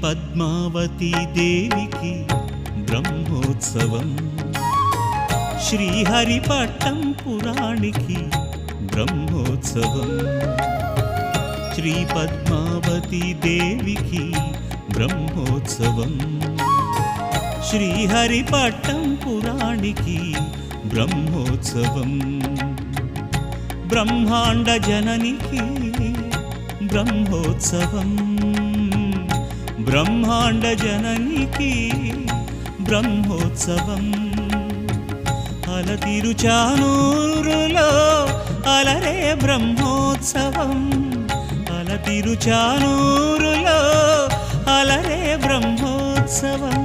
పద్మావతీ దేవికి బ్రహ్మోత్సవం శ్రీహరిపట్టం పురాణికి బ్రహ్మోత్సవం శ్రీ పద్మావతీ దేవికి బ్రహ్మోత్సవం శ్రీహరిపట్టం పురాణికి బ్రహ్మోత్సవం బ్రహ్మాండ జననికి బ్రహ్మోత్సవం బ్రహ్మాండ జననికి బ్రహ్మోత్సవం అలతిరుచానూరులో అలరే బ్రహ్మోత్సవం అలతిరుచానూరులో అలరే బ్రహ్మోత్సవం